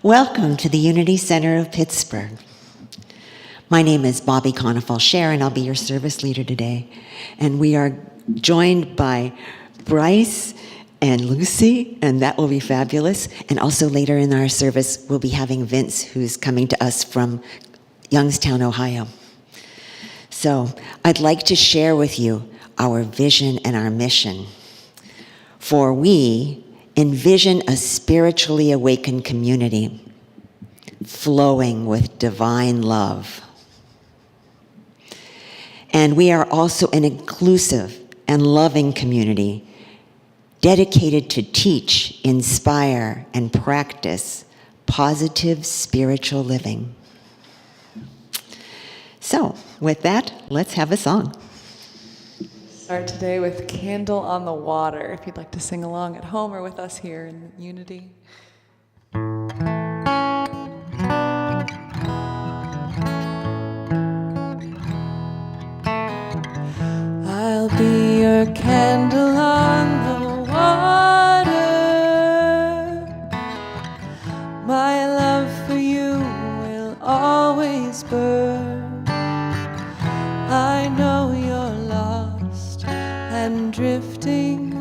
Welcome to the Unity Center of Pittsburgh. My name is Bobbi Konefal-Shaer, and I'll be your service leader today. And we are joined by Bryce and Lucy, and that will be fabulous. And also later in our service, we'll be having Vince, who's coming to us from Youngstown, Ohio. So I'd like to share with you our vision and our mission. For we envision a spiritually awakened community flowing with divine love. And we are also an inclusive and loving community dedicated to teach, inspire, and practice positive spiritual living. So, with that, let's have a song. Start today with Candle on the Water, if you'd like to sing along at home or with us here in Unity. I'll be your candle on the water. My love for you will always burn. I know you're lost and drifting,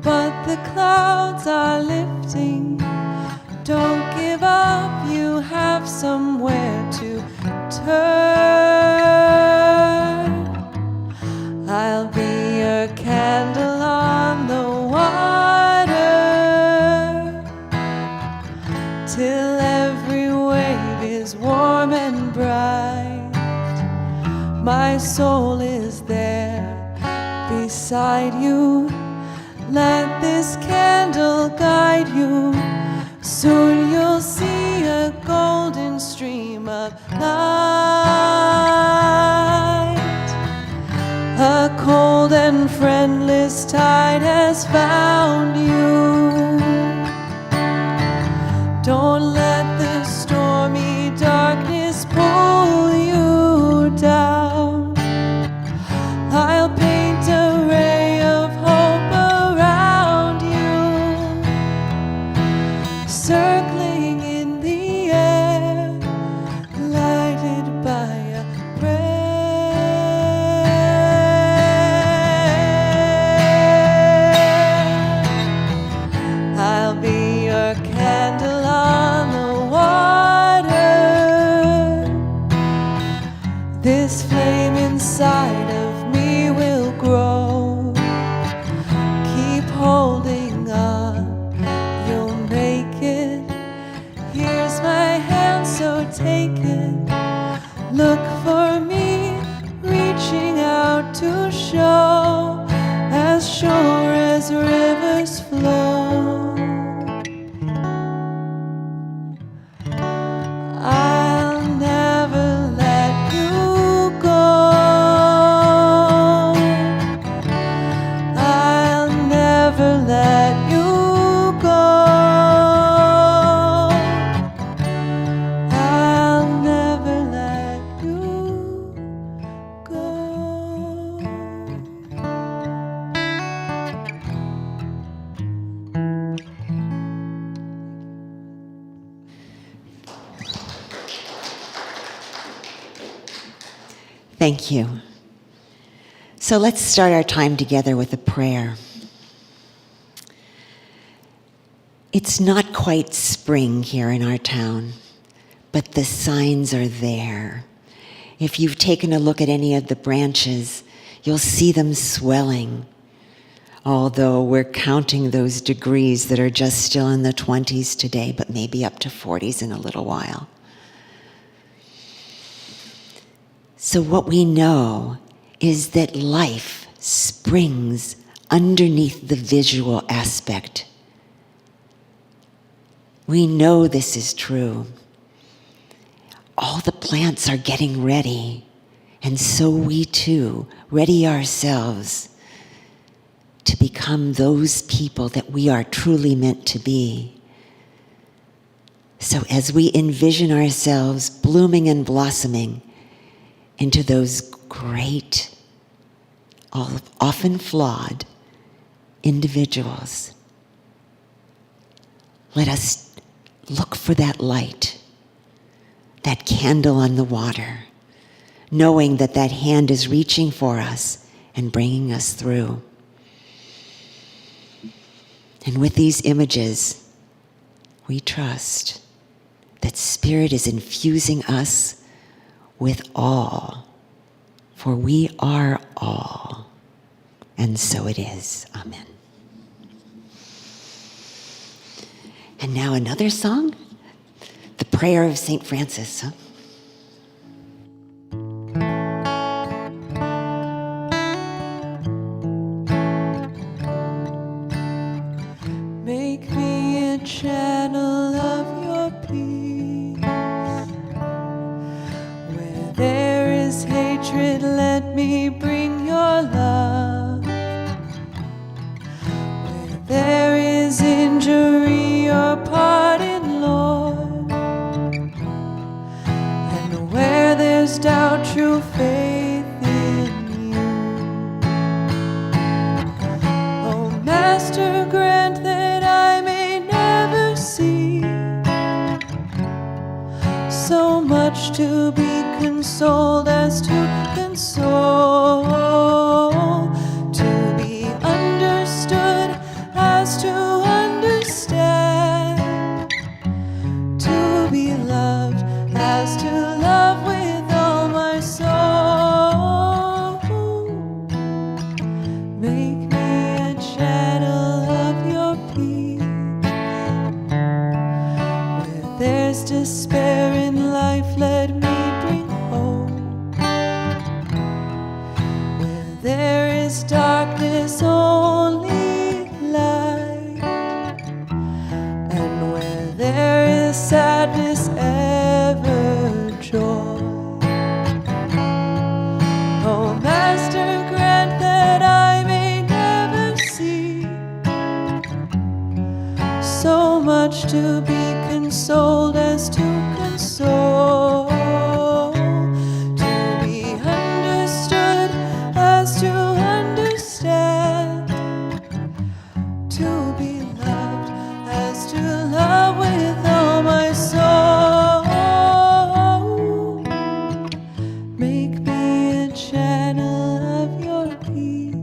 but the clouds are lifting. Don't give up, you have somewhere to turn. I'll be your candle on the water till every wave is warm and bright. My soul is there beside you. Let this candle guide you. Soon you'll see a golden stream of light. A cold and friendless tide has found you. Don't let the stormy darkness pull you down. I'll paint a ray of hope around you, circling in the air, lighted by a prayer. I'll be your candle on the water. This flame inside of me will grow. Keep holding on, you'll make it. Here's my hand, so take it. Look for me, reaching out to show, as sure as rivers flow. I'll never let you go. I'll never let you go. I'll never let you go. Thank you. So let's start our time together with a prayer. It's not quite spring here in our town, but the signs are there. If you've taken a look at any of the branches, you'll see them swelling, although we're counting those degrees that are just still in the 20s today, but maybe up to 40s in a little while. So what we know is that life springs underneath the visual aspect. We know this is true. All the plants are getting ready, and so we too ready ourselves to become those people that we are truly meant to be. So as we envision ourselves blooming and blossoming into those great, often flawed individuals, let us look for that light, that candle on the water, knowing that that hand is reaching for us and bringing us through. And with these images, we trust that Spirit is infusing us with all, for we are all. And so it is. Amen. And now another song, the prayer of St. Francis. Huh? Make me a channel of your peace. Where there is hatred, let me bring your love. Where there is injury, your pardon, Lord. And where there's doubt, true faith in you. Oh, Master, grant that I may never see so much to be consoled as to console, to be understood as to understand, to be loved as to love with all my soul. Make me a channel of your peace. Where there's despair in life, let me bring hope. Where there is darkness, only light. And where there is sadness, ever joy. Oh, Master, grant that I may never see so much to be consoled as to console, to be understood as to understand, to be loved as to love with all my soul. Make me a channel of your peace.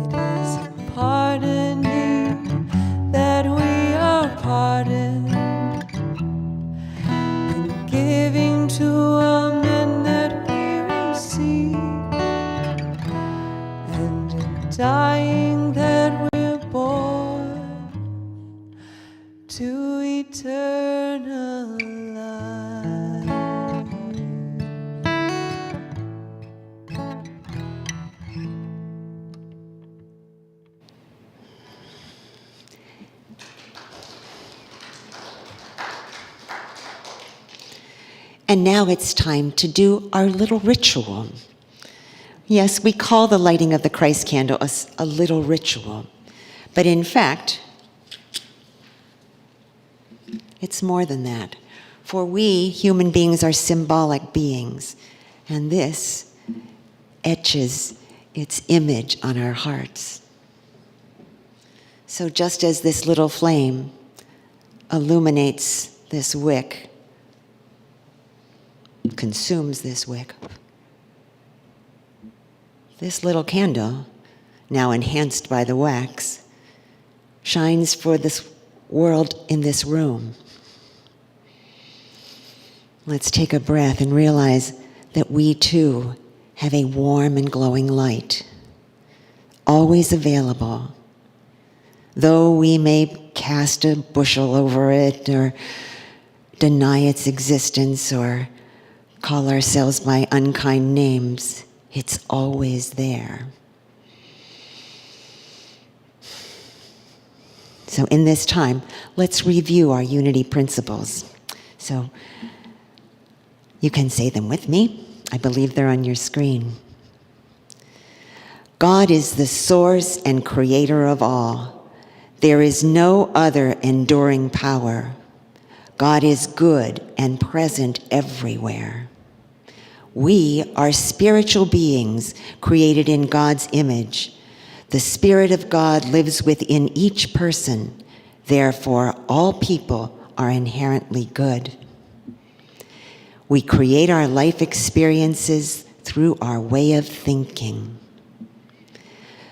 It is in pardoning that we are pardoned, in giving to all men that we receive, and in dying that we're born to eternal life. And now it's time to do our little ritual. Yes, we call the lighting of the Christ candle a little ritual, but in fact, it's more than that. For we, human beings, are symbolic beings, and this etches its image on our hearts. So just as this little flame illuminates this wick, consumes this wick, this little candle, now enhanced by the wax, shines for this world in this room. Let's take a breath and realize that we too have a warm and glowing light, always available. Though we may cast a bushel over it or deny its existence or call ourselves by unkind names, it's always there. So in this time, let's review our unity principles. So you can say them with me. I believe they're on your screen. God is the source and creator of all. There is no other enduring power. God is good and present everywhere. We are spiritual beings created in God's image. The Spirit of God lives within each person. Therefore, all people are inherently good. We create our life experiences through our way of thinking.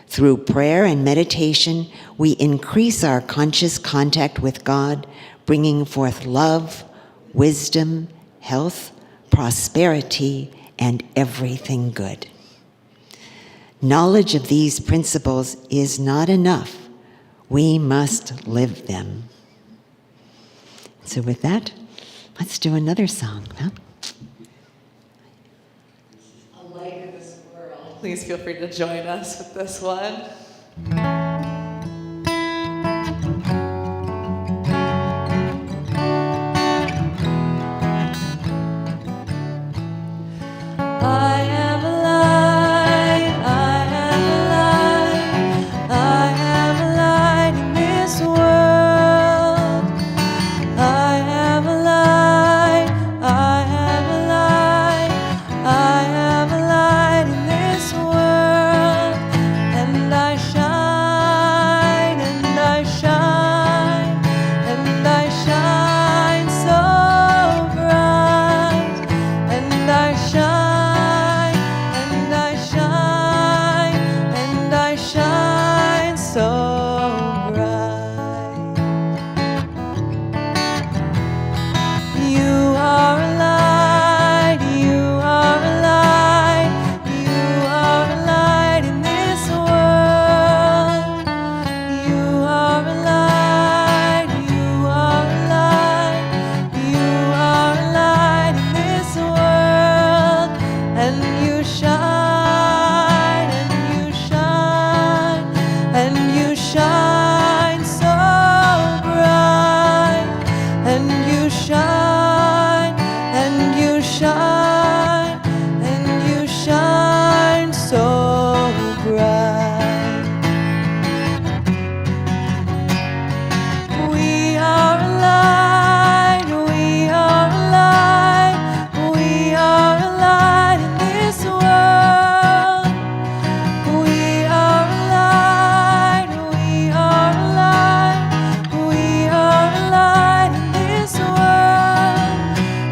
Through prayer and meditation, we increase our conscious contact with God, bringing forth love, wisdom, health, prosperity, and everything good. Knowledge of these principles is not enough. We must live them. So with that, let's do another song, huh? A light in this world. Please feel free to join us with this one. I am a light, I am a light, I am a light in this world. I am a light, I am a light, I am a light in this world. And I shine, and I shine, and I shine so bright. And I shine. So bright. You are a light, you are a light, you are a light in this world. You are a light, you are a light, you are a light in this world. And you shine, and you shine, and you shine so bright. And you shine, and you shine, and you shine so bright. We are a light, we are a light, we are a light in this world. We are a light, we are a light, we are a light in this world.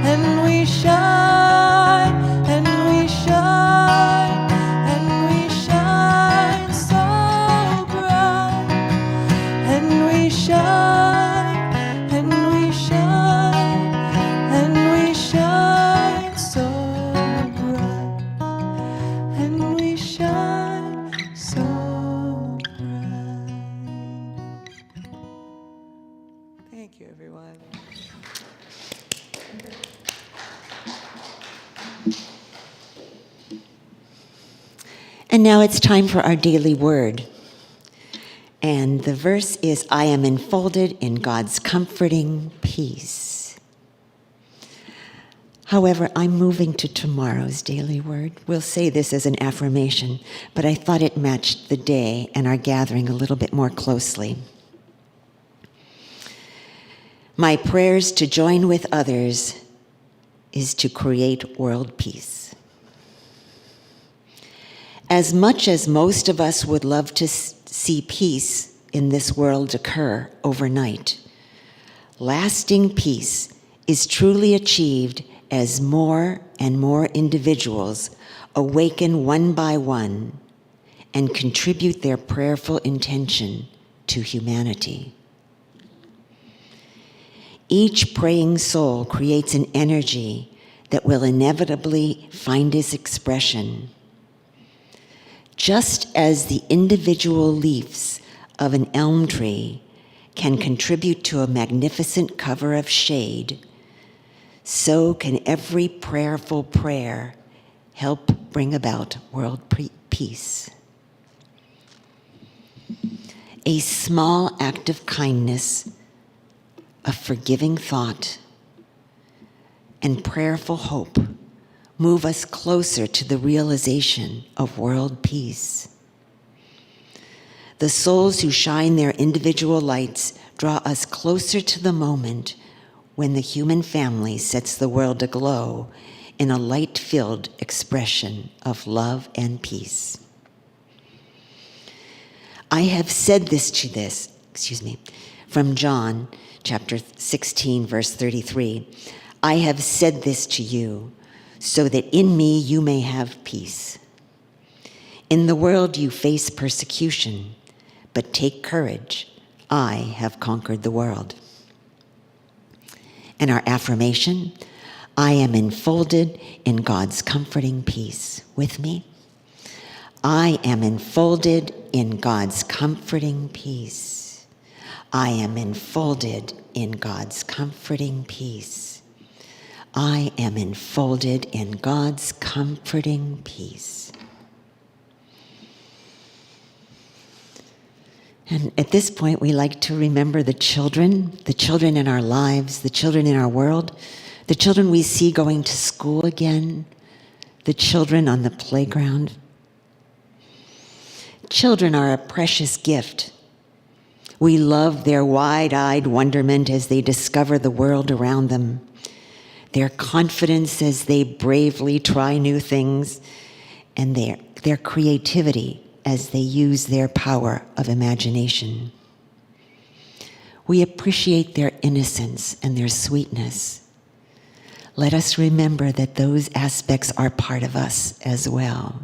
And we shine, and we shine, and we shine so bright. And we shine, and we shine, and we shine so bright. And we shine so bright. Thank you, everyone. And now it's time for our daily word. And the verse is, I am enfolded in God's comforting peace. However, I'm moving to tomorrow's daily word. We'll say this as an affirmation, but I thought it matched the day and our gathering a little bit more closely. My prayers to join with others is to create world peace. As much as most of us would love to see peace in this world occur overnight, lasting peace is truly achieved as more and more individuals awaken one by one and contribute their prayerful intention to humanity. Each praying soul creates an energy that will inevitably find its expression. Just as the individual leaves of an elm tree can contribute to a magnificent cover of shade, so can every prayerful prayer help bring about world peace. A small act of kindness, a forgiving thought, and prayerful hope move us closer to the realization of world peace. The souls who shine their individual lights draw us closer to the moment when the human family sets the world aglow in a light-filled expression of love and peace. I have said this From John chapter 16, verse 33, I have said this to you so that in me you may have peace. In the world you face persecution, but take courage. I have conquered the world. And our affirmation, I am enfolded in God's comforting peace. With me? I am enfolded in God's comforting peace. I am enfolded in God's comforting peace. I am enfolded in God's comforting peace. And at this point, we like to remember the children in our lives, the children in our world, the children we see going to school again, the children on the playground. Children are a precious gift. We love their wide-eyed wonderment as they discover the world around them, their confidence as they bravely try new things, and their creativity as they use their power of imagination. We appreciate their innocence and their sweetness. Let us remember that those aspects are part of us as well.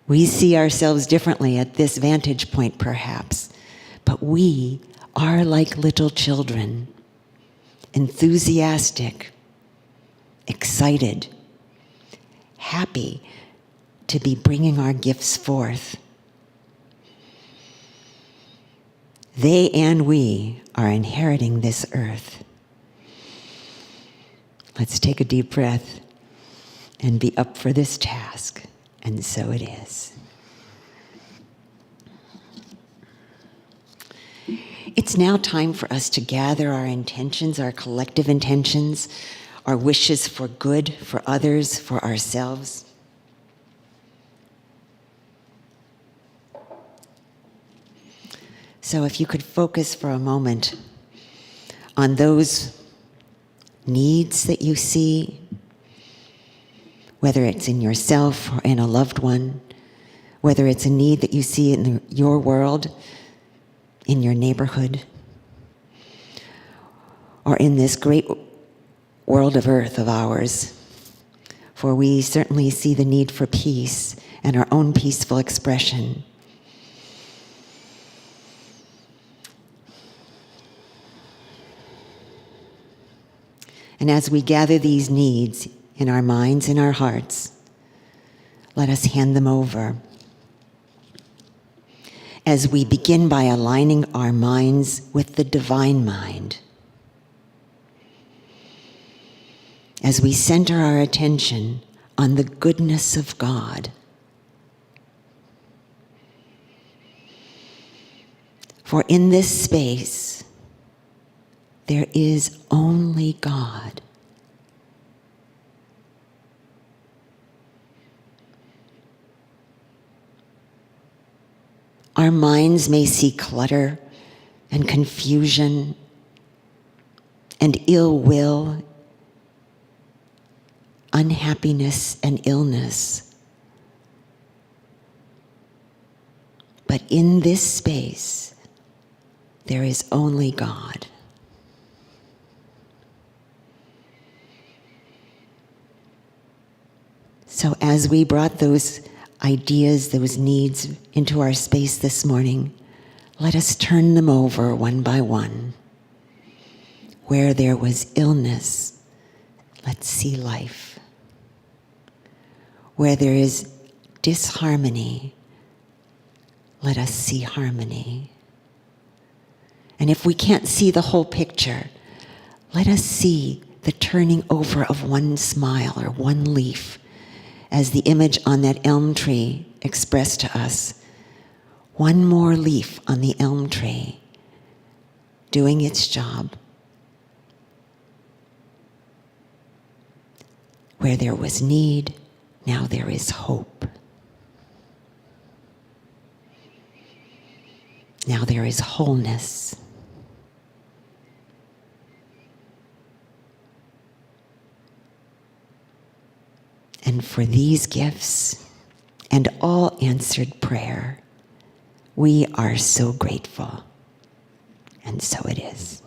We see ourselves differently at this vantage point, perhaps, but we are like little children, enthusiastic, excited, happy to be bringing our gifts forth. They and we are inheriting this earth. Let's take a deep breath and be up for this task. And so it is. It's now time for us to gather our intentions, our collective intentions, our wishes for good, for others, for ourselves. So if you could focus for a moment on those needs that you see, whether it's in yourself or in a loved one, whether it's a need that you see in your world, in your neighborhood, or in this great world of earth of ours. For we certainly see the need for peace and our own peaceful expression. And as we gather these needs in our minds, in our hearts, let us hand them over. As we begin by aligning our minds with the divine mind, as we center our attention on the goodness of God. For in this space, there is only God. Our minds may see clutter and confusion and ill will, unhappiness and illness. But in this space, there is only God. So as we brought those ideas, those needs into our space this morning, let us turn them over one by one. Where there was illness, let's see life. Where there is disharmony, let us see harmony. And if we can't see the whole picture, let us see the turning over of one smile or one leaf, as the image on that elm tree expressed to us. One more leaf on the elm tree, doing its job. Where there was need, now there is hope. Now there is wholeness. And for these gifts and all answered prayer, We are so grateful. And so it is.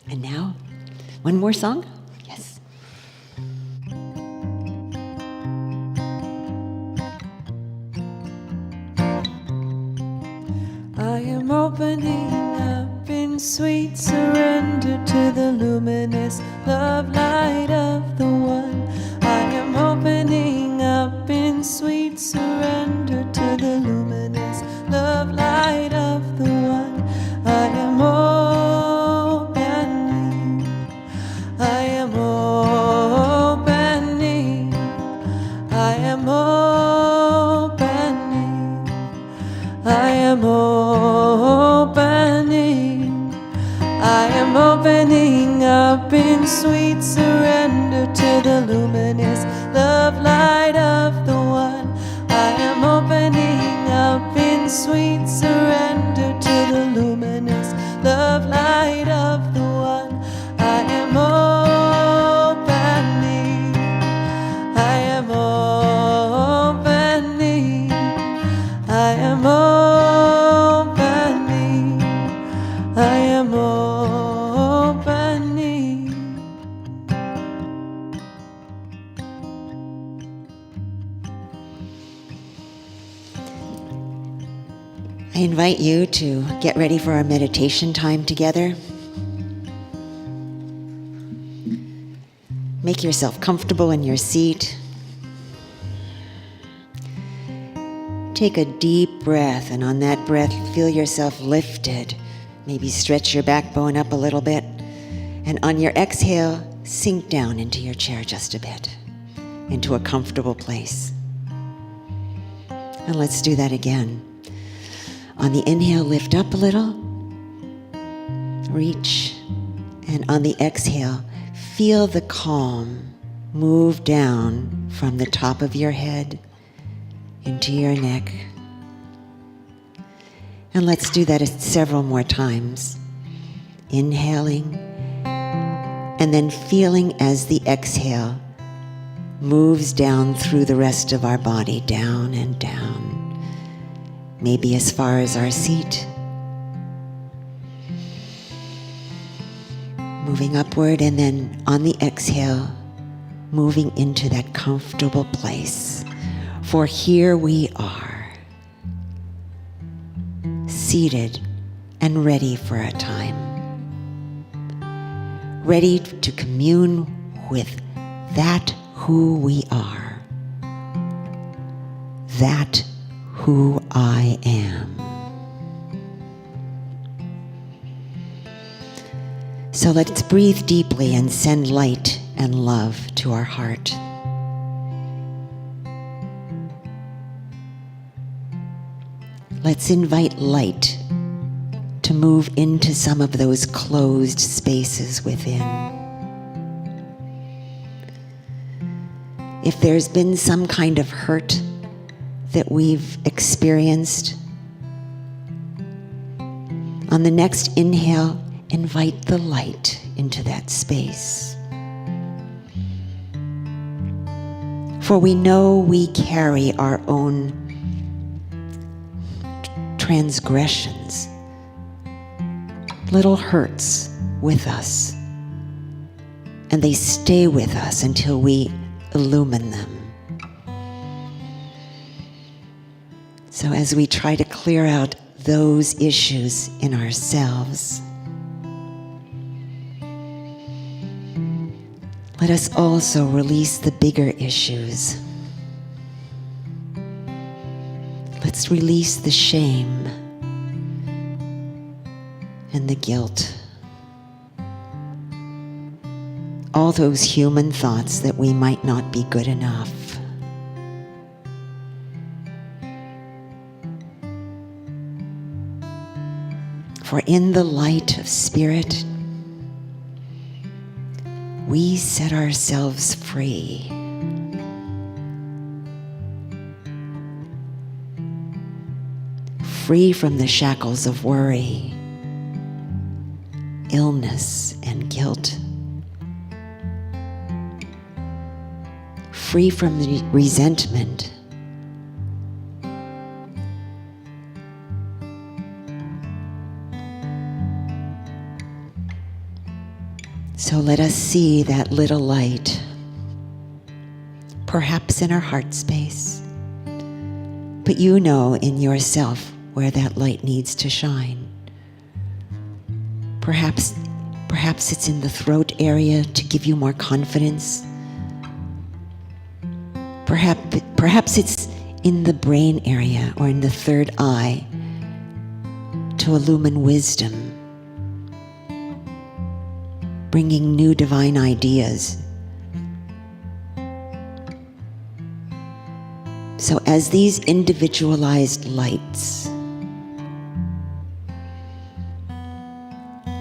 And now, one more song? Yes. I am opening up in sweet surrender to the luminous love light of the One. I am opening up in sweet surrender to the luminous love light of the One. I am opening. I am opening. I am opening. I am opening. I am opening up in sweet surrender to the luminous love light of the One. I am opening up in sweet surrender to the luminous love light of the One. I am opening. I am opening. I am opening. I am opening. I invite you to get ready for our meditation time together. Make yourself comfortable in your seat. Take a deep breath, and on that breath, feel yourself lifted. Maybe stretch your backbone up a little bit. And on your exhale, sink down into your chair just a bit, into a comfortable place. And let's do that again. On the inhale, lift up a little, reach, and on the exhale, feel the calm move down from the top of your head into your neck. And let's do that several more times. Inhaling, and then feeling as the exhale moves down through the rest of our body, down and down. Maybe as far as our seat. Moving upward, and then on the exhale, moving into that comfortable place. For here we are, seated and ready for a time. Ready to commune with that who we are. That who I am. So let's breathe deeply and send light and love to our heart. Let's invite light to move into some of those closed spaces within. If there's been some kind of hurt that we've experienced, on the next inhale, invite the light into that space. For we know we carry our own transgressions, little hurts with us, and they stay with us until we illumine them. So as we try to clear out those issues in ourselves, let us also release the bigger issues. Let's release the shame and the guilt. All those human thoughts that we might not be good enough. For in the light of Spirit, we set ourselves free. free from the shackles of worry, illness, and guilt. Free from the resentment. So let us see that little light, perhaps in our heart space, but you know in yourself where that light needs to shine. Perhaps it's in the throat area to give you more confidence. Perhaps it's in the brain area or in the third eye to illumine wisdom, bringing new divine ideas. So as these individualized lights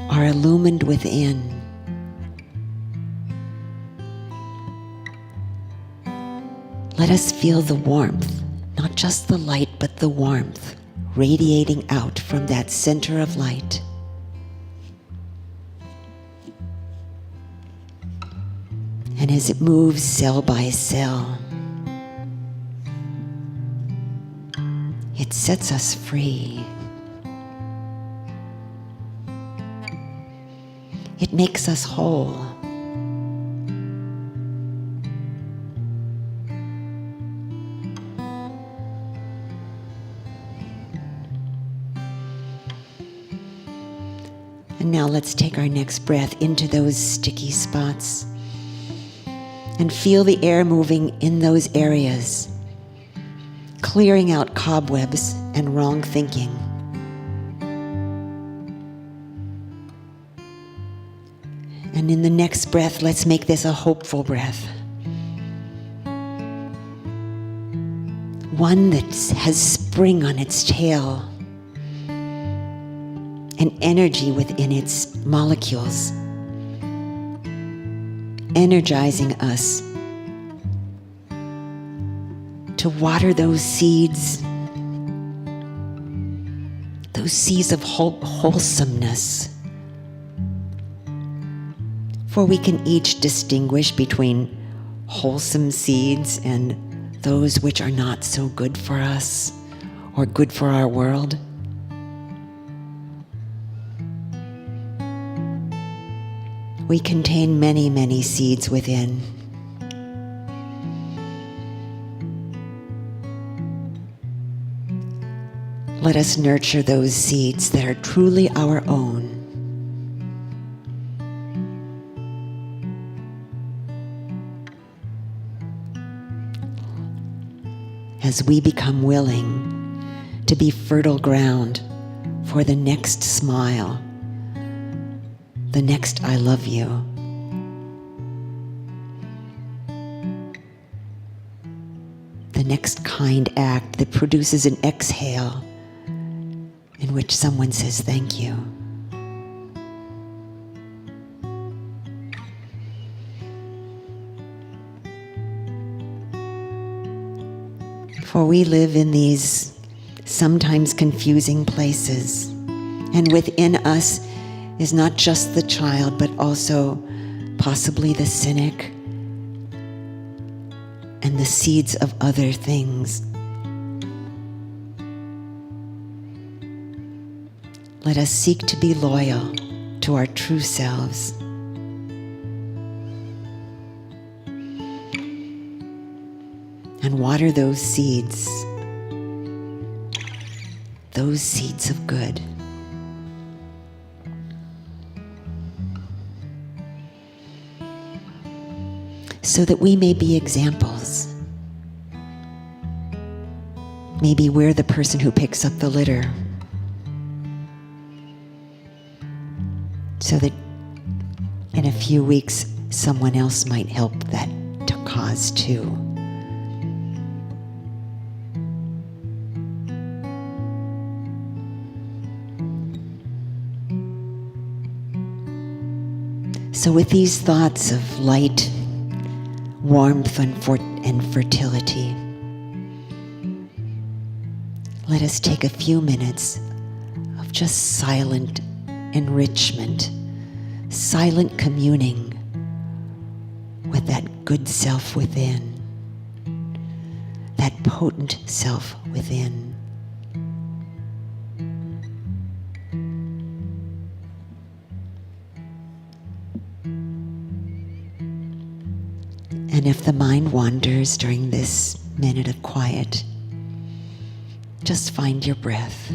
are illumined within, let us feel the warmth, not just the light, but the warmth radiating out from that center of light. And as it moves cell by cell, it sets us free. It makes us whole. And now let's take our next breath into those sticky spots and feel the air moving in those areas, clearing out cobwebs and wrong thinking. And in the next breath, let's make this a hopeful breath. One that has spring on its tail, and energy within its molecules, energizing us to water those seeds of wholesomeness. For we can each distinguish between wholesome seeds and those which are not so good for us or good for our world. We contain many, many seeds within. Let us nurture those seeds that are truly our own. As we become willing to be fertile ground for the next smile, the next I love you. The next kind act that produces an exhale in which someone says thank you. For we live in these sometimes confusing places, and within us is not just the child, but also possibly the cynic and the seeds of other things. Let us seek to be loyal to our true selves. And water those seeds of good. So that we may be examples. Maybe we're the person who picks up the litter. So that in a few weeks, someone else might help that to cause too. So with these thoughts of light, warmth, and fertility, let us take a few minutes of just silent enrichment, silent communing with that good self within, that potent self within. And if the mind wanders during this minute of quiet, just find your breath.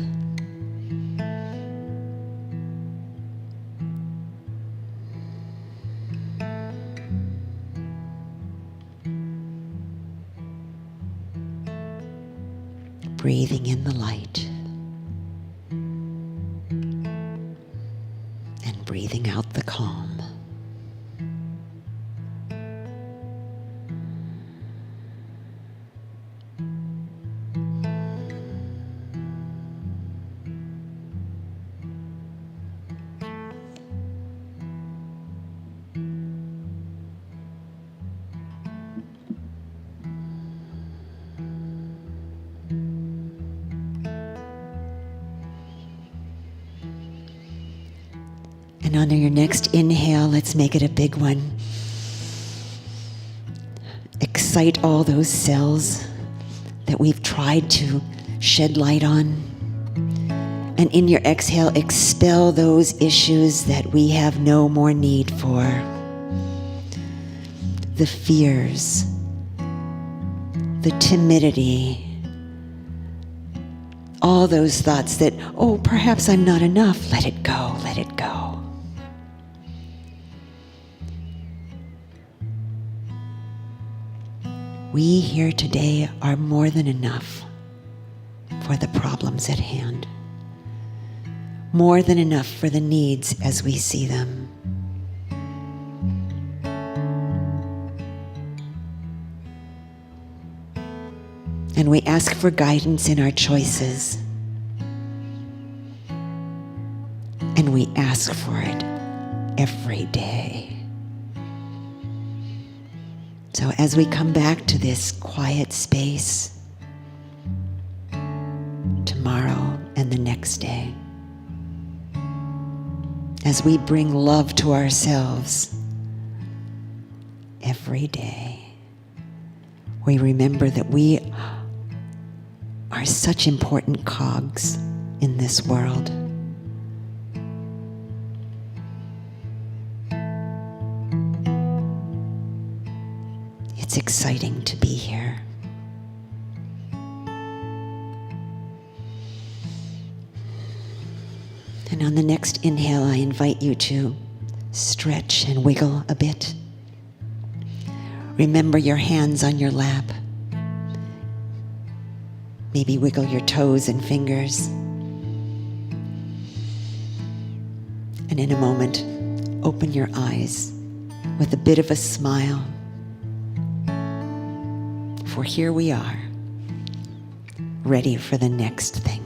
Breathing in the light and breathing out the calm. And on your next inhale, let's make it a big one. Excite all those cells that we've tried to shed light on. And in your exhale, expel those issues that we have no more need for. The fears, the timidity, all those thoughts that, oh, perhaps I'm not enough. Let it go, let it go. We here today are more than enough for the problems at hand, more than enough for the needs as we see them. And we ask for guidance in our choices, and we ask for it every day. So as we come back to this quiet space tomorrow and the next day, as we bring love to ourselves every day, we remember that we are such important cogs in this world. It's exciting to be here. And on the next inhale, I invite you to stretch and wiggle a bit. Remember your hands on your lap. Maybe wiggle your toes and fingers. And in a moment, open your eyes with a bit of a smile. For here we are, ready for the next thing.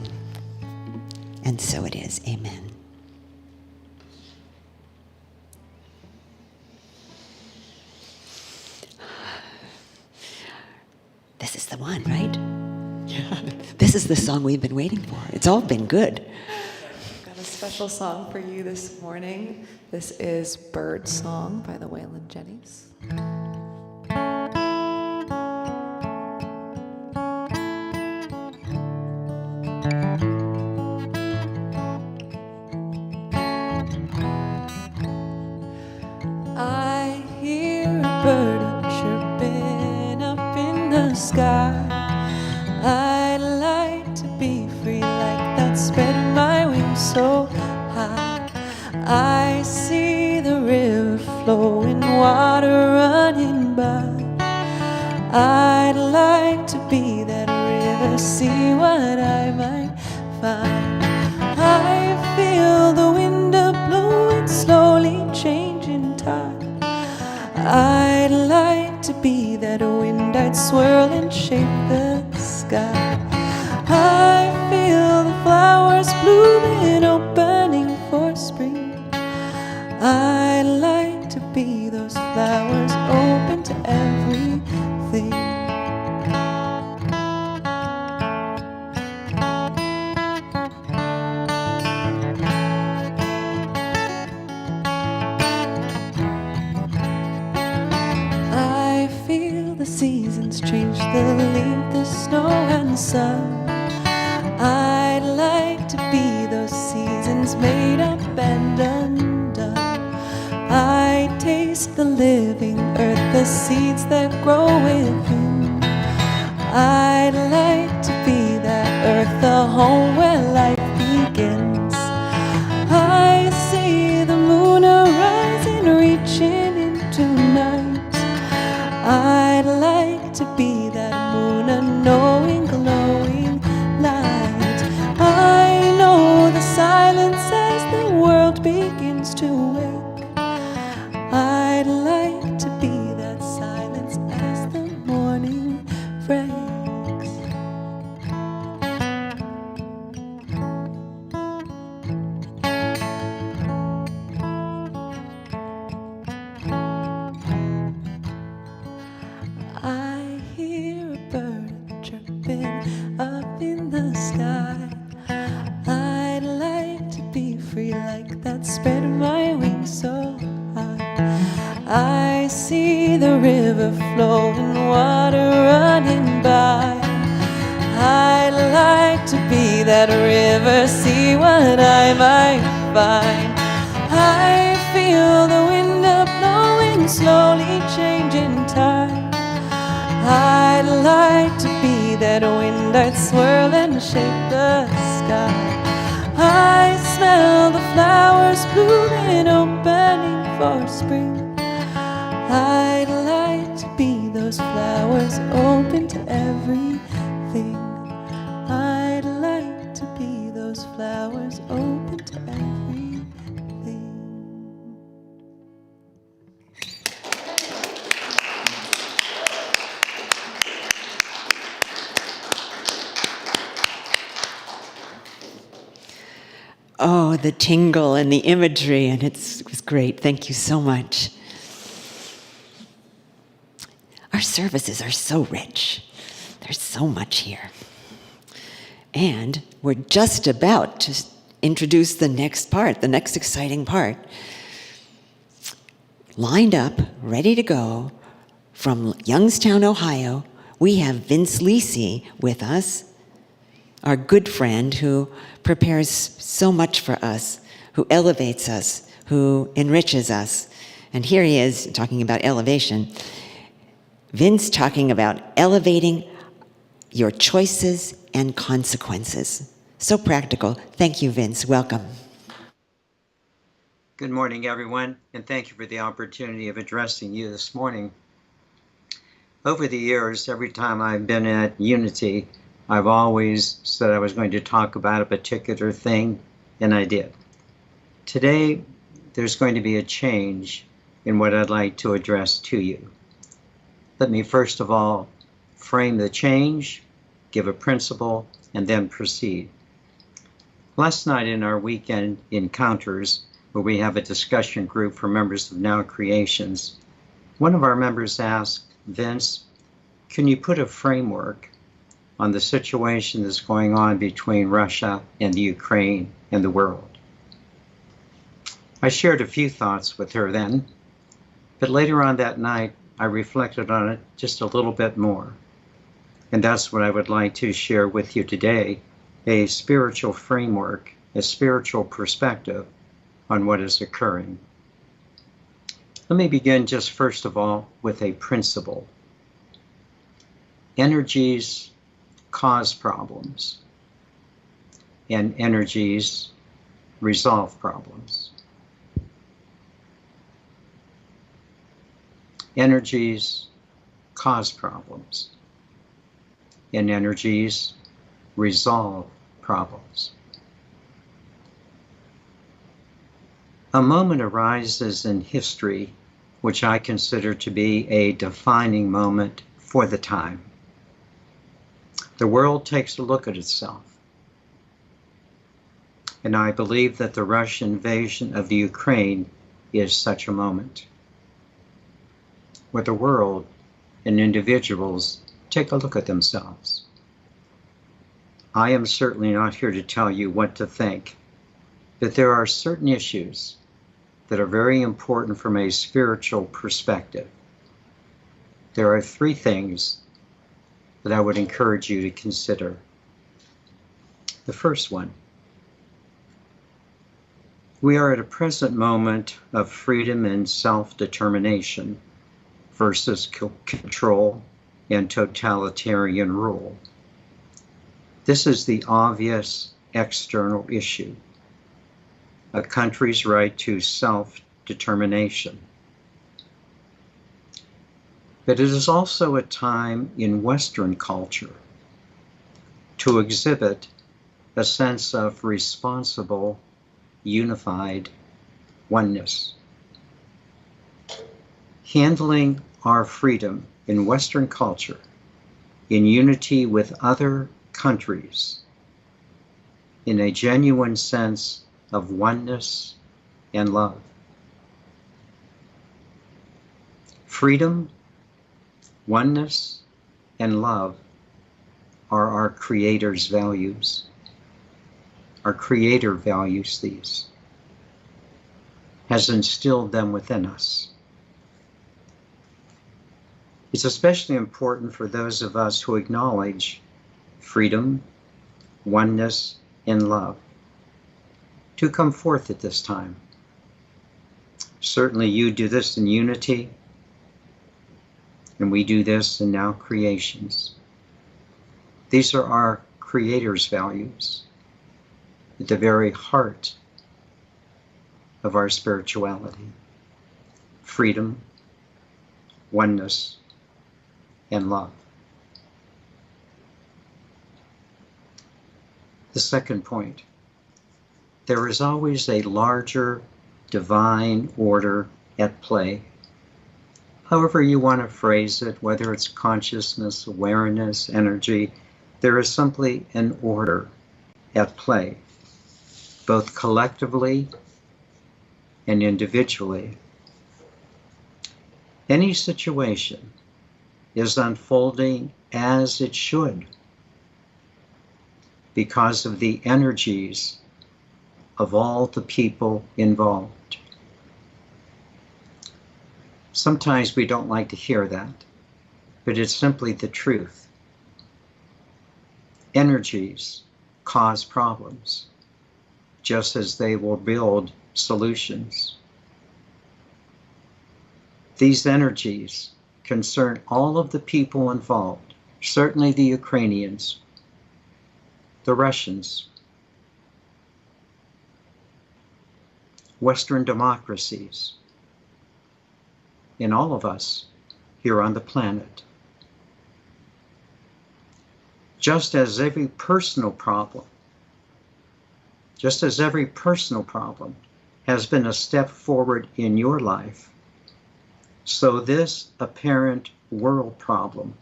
And so it is. Amen. This is the one, right? Yeah. This is the song we've been waiting for. It's all been good. I've got a special song for you this morning. This is Bird Song by the Waylon Jennings. I hear a bird chirping up in the sky. I'd like to be free like that, spread my wings so high. I see the river flowing, water running by. I'd like to be that river, see what I might find. I feel the wind blowing, slowly changing tide. I'd like to be that wind, I'd swirl and shape the sky. I feel the flowers blooming, opening for spring. I'd like to be those flowers, open to everything. seasons change the leaf, the snow and the sun. I'd like to be those seasons made up and undone. I taste the living earth, the seeds that grow within. I'd like to be that earth, the home where life begins. I see the moon arising, reaching into night. I'd like to be that moon, a knowing, glowing light. I know the silence as the world begins to wake. I'd like to be that silence as the morning breaks. I hear a bird chirping up in the sky. I'd like to be free like that, spread my wings so high. I see the river flowing, water running by. I'd like to be that river, see what I might find. I feel the wind blowing, slowly changing time. I'd like to be that wind, I'd swirl and shake the sky. I smell the flowers blooming, opening for spring. I'd like to be those flowers, open to everything. I'd like to be those flowers, open to everything. Oh, the tingle and the imagery, and it was great. Thank you so much. Our services are so rich. There's so much here. And we're just about to introduce the next part, the next exciting part. Lined up, ready to go, from Youngstown, Ohio, we have Vince Lisi with us, our good friend who prepares so much for us, who elevates us, who enriches us. And here he is talking about elevation. Vince talking about elevating your choices and consequences. So practical. Thank you, Vince. Welcome. Good morning, everyone, and thank you for the opportunity of addressing you this morning. Over the years, every time I've been at Unity, I've always said I was going to talk about a particular thing, and I did. Today, there's going to be a change in what I'd like to address to you. Let me first of all frame the change, give a principle, and then proceed. Last night in our weekend encounters, where we have a discussion group for members of Now Creations, one of our members asked, Vince, can you put a framework on the situation that's going on between Russia and the Ukraine and the world? I shared a few thoughts with her then, but later on that night, I reflected on it just a little bit more. And that's what I would like to share with you today, a spiritual framework, a spiritual perspective on what is occurring. Let me begin just first of all with a principle. Energies cause problems, and energies resolve problems. Energies cause problems, and energies resolve problems. A moment arises in history which I consider to be a defining moment for the time. The world takes a look at itself. And I believe that the Russian invasion of the Ukraine is such a moment, where the world and individuals take a look at themselves. I am certainly not here to tell you what to think, but there are certain issues that are very important from a spiritual perspective. There are three things that I would encourage you to consider. The first one: we are at a present moment of freedom and self-determination versus control and totalitarian rule. This is the obvious external issue: a country's right to self-determination. But it is also a time in Western culture to exhibit a sense of responsible, unified oneness. Handling our freedom in Western culture in unity with other countries in a genuine sense of oneness and love. Freedom, oneness, and love are our Creator's values. Our Creator values these, has instilled them within us. It's especially important for those of us who acknowledge freedom, oneness, and love to come forth at this time. Certainly you do this in unity, and we do this in Now Creations. These are our Creator's values at the very heart of our spirituality: freedom, oneness, and love. The second point: there is always a larger divine order at play. However you want to phrase it, whether it's consciousness, awareness, energy, there is simply an order at play, both collectively and individually. Any situation is unfolding as it should because of the energies of all the people involved. Sometimes we don't like to hear that, but it's simply the truth. Energies cause problems, just as they will build solutions. These energies concern all of the people involved, certainly the Ukrainians, the Russians, Western democracies, and all of us here on the planet. Just as every personal problem has been a step forward in your life, so this apparent world problem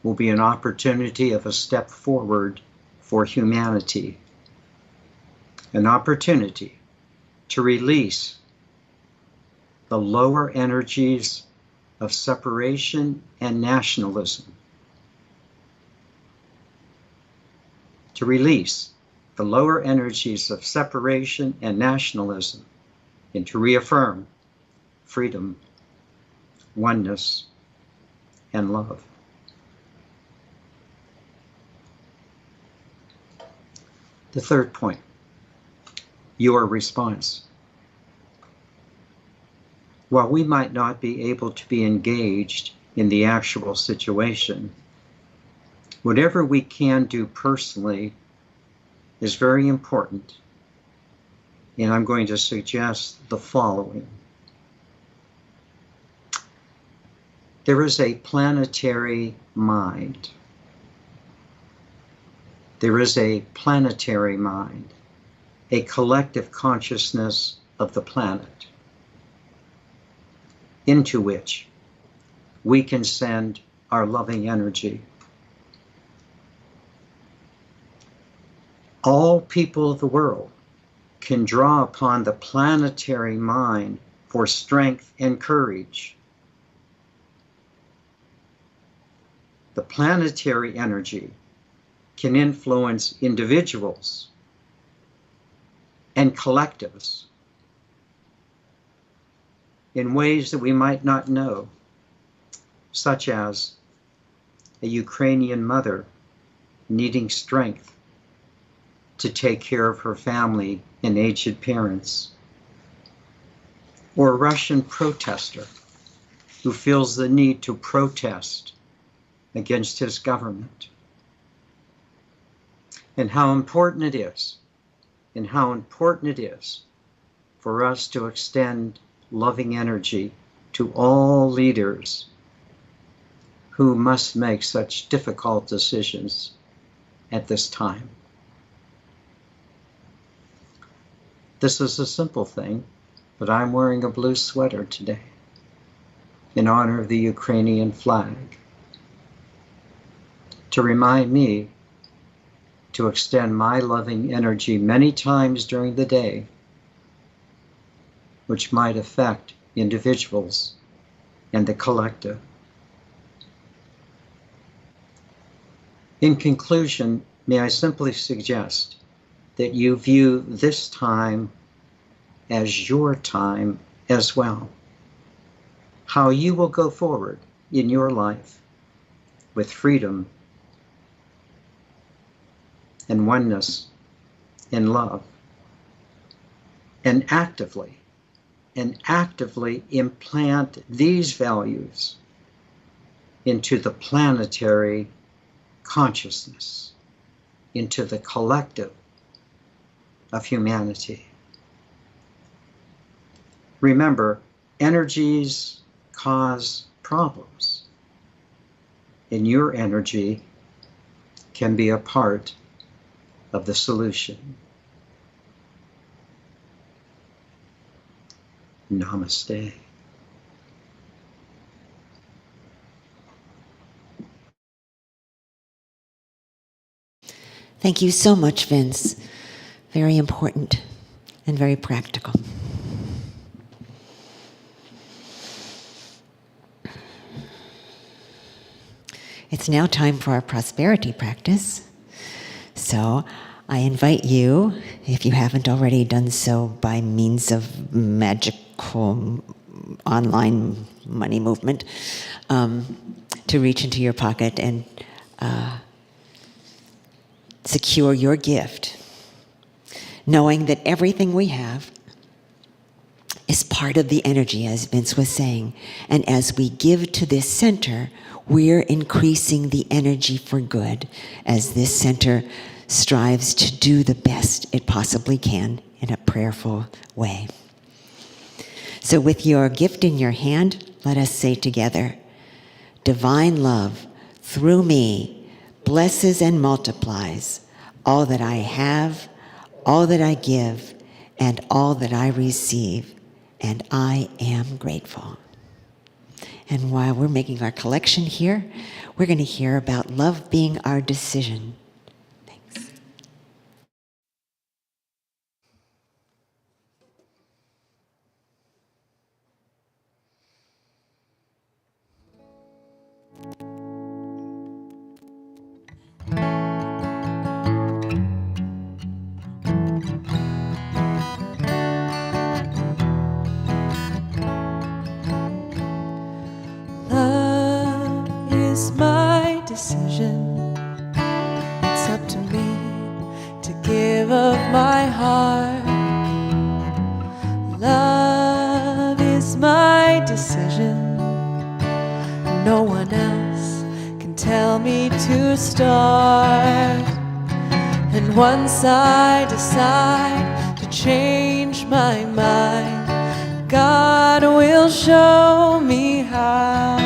will be an opportunity of a step forward for humanity, an opportunity to release the lower energies of separation and nationalism, to release the lower energies of separation and nationalism, and to reaffirm freedom, oneness, and love. The third point: your response. While we might not be able to be engaged in the actual situation, whatever we can do personally is very important, and I'm going to suggest the following. There is a planetary mind. There is a planetary mind, a collective consciousness of the planet, into which we can send our loving energy. All people of the world can draw upon the planetary mind for strength and courage. The planetary energy can influence individuals and collectives in ways that we might not know, such as a Ukrainian mother needing strength to take care of her family and aged parents, or a Russian protester who feels the need to protest against his government, and how important it is for us to extend loving energy to all leaders who must make such difficult decisions at this time. This is a simple thing, but I'm wearing a blue sweater today in honor of the Ukrainian flag, to remind me to extend my loving energy many times during the day, which might affect individuals and the collective. In conclusion, may I simply suggest that you view this time as your time as well. How you will go forward in your life with freedom and oneness and love, and actively implant these values into the planetary consciousness, into the collective of humanity. Remember, energies cause problems, and your energy can be a part of the solution. Namaste. Thank you so much, Vince. Very important and very practical. It's now time for our prosperity practice. So I invite you, if you haven't already done so by means of magical online money movement, to reach into your pocket and secure your gift, knowing that everything we have is part of the energy, as Vince was saying. And as we give to this center, we're increasing the energy for good, as this center strives to do the best it possibly can in a prayerful way. So with your gift in your hand, let us say together, divine love through me blesses and multiplies all that I have, all that I give, and all that I receive, and I am grateful. And while we're making our collection here, we're going to hear about love being our decision. Thanks. Love is my decision. It's up to me to give of my heart. Love is my decision. No one else can tell me to start. And once I decide to change my mind, God will show me how.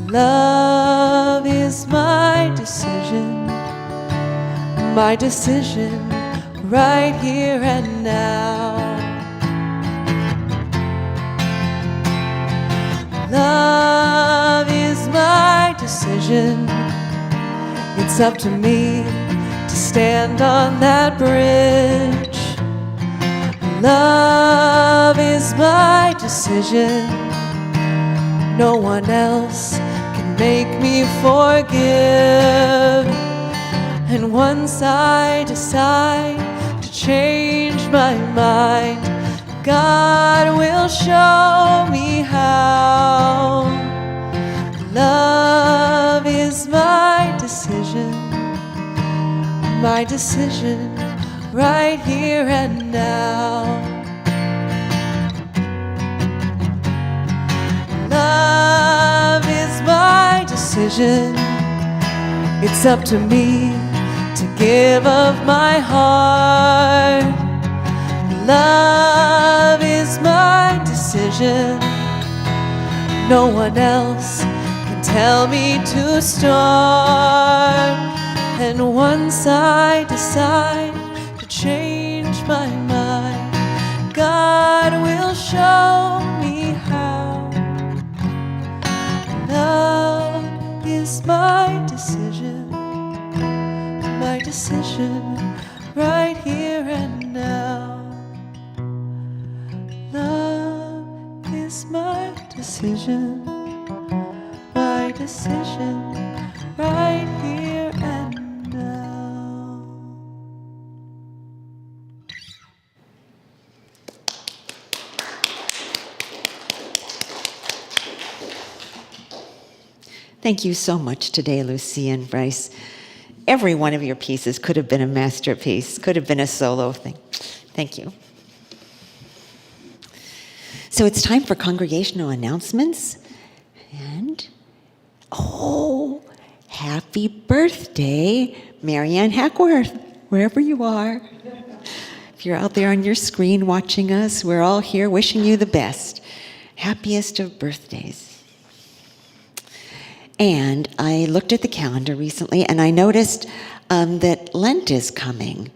Love is my decision right here and now. Love is my decision. It's up to me to stand on that bridge. Love is my decision. No one else can make me forgive. And once I decide to change my mind, God will show me how. Love my decision right here and now. Love is my decision. It's up to me to give of my heart. Love is my decision. No one else can tell me to start. And once I decide to change my mind, God will show me how. Love is my decision right here and now. Love is my decision right here and now. Thank you so much today, Lucy and Bryce. Every one of your pieces could have been a masterpiece, could have been a solo thing. Thank you. So it's time for congregational announcements. And, oh, happy birthday, Marianne Hackworth, wherever you are. If you're out there on your screen watching us, we're all here wishing you the best. Happiest of birthdays. And I looked at the calendar recently, and I noticed that Lent is coming.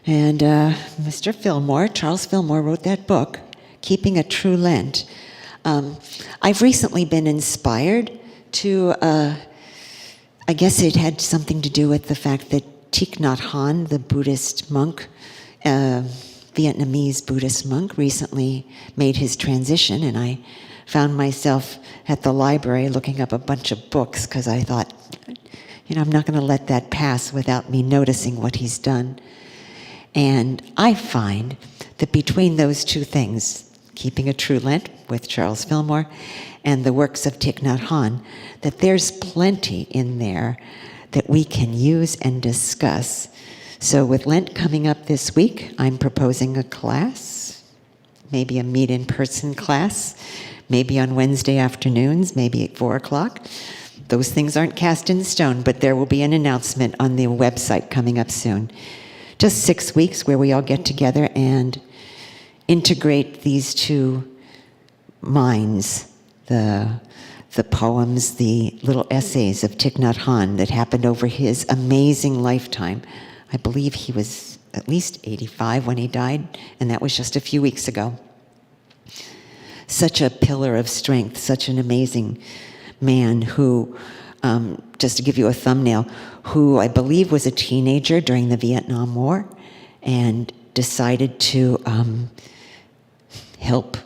And Mr. Fillmore, Charles Fillmore, wrote that book, Keeping a True Lent. I've recently been inspired to, I guess it had something to do with the fact that Thich Nhat Hanh, the Buddhist monk, Vietnamese Buddhist monk, recently made his transition, and I found myself at the library looking up a bunch of books because I thought, I'm not going to let that pass without me noticing what he's done. And I find that between those two things, Keeping a True Lent with Charles Fillmore and the works of Thich Nhat Hanh, that there's plenty in there that we can use and discuss. So with Lent coming up this week, I'm proposing a class, maybe a meet-in-person class, maybe on Wednesday afternoons, maybe at 4 o'clock. Those things aren't cast in stone, but there will be an announcement on the website coming up soon. Just 6 weeks where we all get together and integrate these two minds, the poems, the little essays of Thich Nhat Hanh that happened over his amazing lifetime. I believe he was at least 85 when he died, and that was just a few weeks ago. Such a pillar of strength, such an amazing man who, just to give you a thumbnail, who I believe was a teenager during the Vietnam War and decided to help.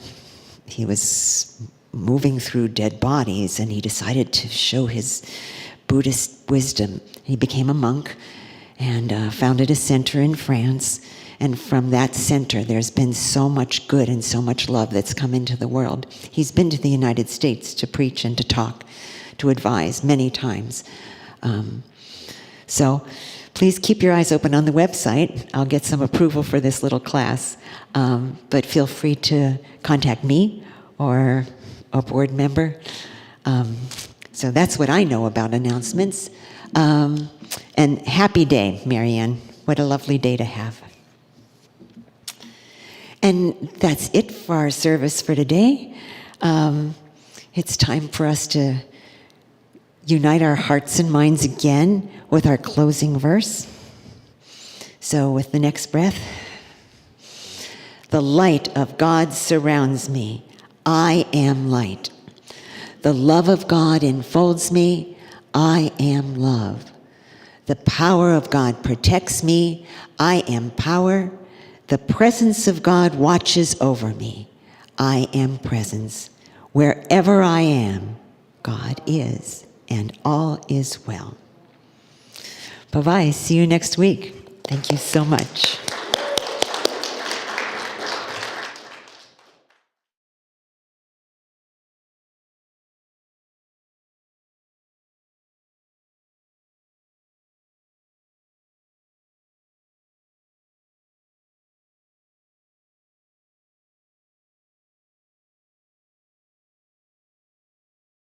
He was moving through dead bodies and he decided to show his Buddhist wisdom. He became a monk and founded a center in France. And from that center, there's been so much good and so much love that's come into the world. He's been to the United States to preach and to talk, to advise many times. So please keep your eyes open on the website. I'll get some approval for this little class. But feel free to contact me or a board member. So that's what I know about announcements. And happy day, Marianne. What a lovely day to have. And that's it for our service for today. It's time for us to unite our hearts and minds again with our closing verse. So with the next breath, the light of God surrounds me. I am light. The love of God enfolds me. I am love. The power of God protects me. I am power. The presence of God watches over me. I am presence. Wherever I am, God is, and all is well. Bye-bye. See you next week. Thank you so much.